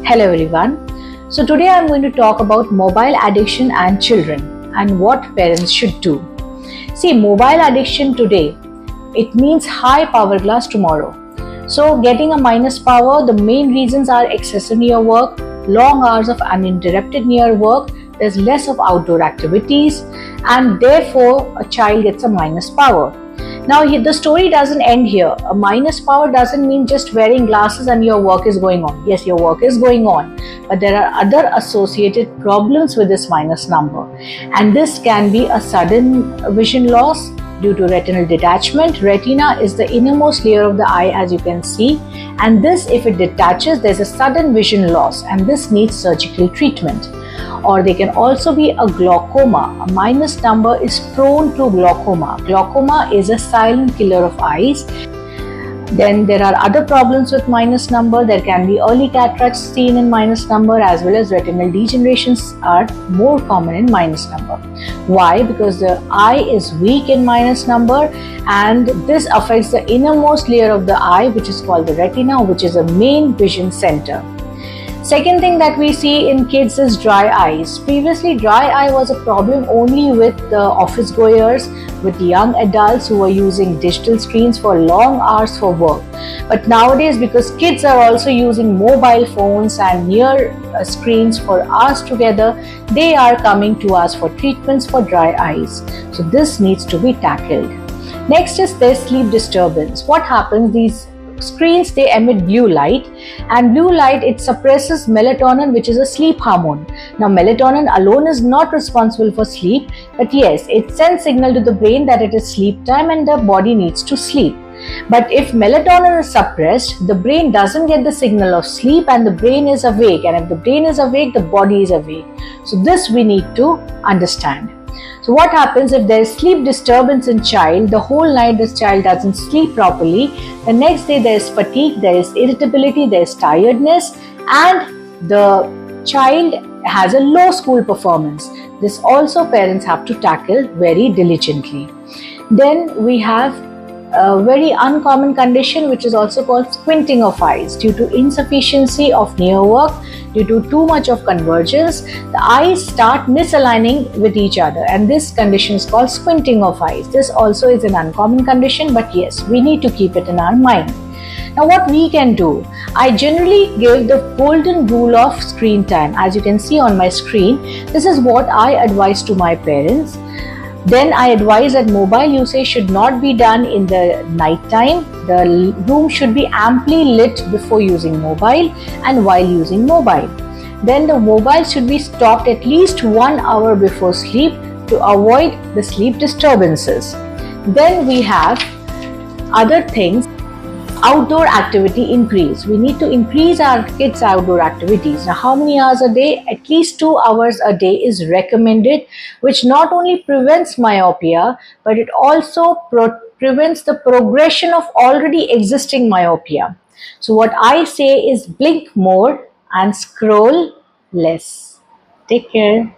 Hello everyone. So today I'm going to talk about mobile addiction and children and what parents should do. See, mobile addiction today, it means high power glass tomorrow. So getting a minus power, the main reasons are excessive near work, long hours of uninterrupted near work, there's less of outdoor activities, and therefore a child gets a minus power. Now, the story doesn't end here. A minus power doesn't mean just wearing glasses and your work is going on. Yes, your work is going on, but there are other associated problems with this minus number. And this can be a sudden vision loss due to retinal detachment. Retina is the innermost layer of the eye, as you can see. And this, if it detaches, there's a sudden vision loss, and this needs surgical treatment. Or they can also be a glaucoma. A minus number is prone to glaucoma. Glaucoma is a silent killer of eyes. Then there are other problems with minus number. There can be early cataracts seen in minus number, as well as retinal degenerations are more common in minus number. Why? Because the eye is weak in minus number, and this affects the innermost layer of the eye, which is called the retina, which is a main vision center. Second thing that we see in kids is dry eyes. Previously, dry eye was a problem only with the office goers, with young adults who were using digital screens for long hours for work. But nowadays, because kids are also using mobile phones and near screens for hours together, they are coming to us for treatments for dry eyes. So this needs to be tackled. Next is their sleep disturbance. What happens? These screens, they emit blue light, and blue light, it suppresses melatonin, which is a sleep hormone. Now, melatonin alone is not responsible for sleep, but yes, it sends signal to the brain that it is sleep time and the body needs to sleep. But if melatonin is suppressed, the brain doesn't get the signal of sleep and the brain is awake, and if the brain is awake, the body is awake. So this we need to understand. So what happens if there is sleep disturbance in child? The whole night this child doesn't sleep properly. The next day there is fatigue, there is irritability, there is tiredness, and the child has a low school performance. This also parents have to tackle very diligently. Then we have a very uncommon condition, which is also called squinting of eyes. Due to insufficiency of near work, due to too much of convergence, the eyes start misaligning with each other, and this condition is called squinting of eyes. This also is an uncommon condition, but yes, we need to keep it in our mind. Now, what we can do? I generally give the golden rule of screen time. As you can see on my screen, this is what I advise to my parents. Then I advise that mobile usage should not be done in the night time. The room should be amply lit before using mobile and while using mobile. Then the mobile should be stopped at least 1 hour before sleep to avoid the sleep disturbances. Then we have other things. Outdoor activity increase. We need to increase our kids' outdoor activities. Now, how many hours a day? At least 2 hours a day is recommended, which not only prevents myopia, but it also prevents the progression of already existing myopia. So what I say is blink more and scroll less. Take care.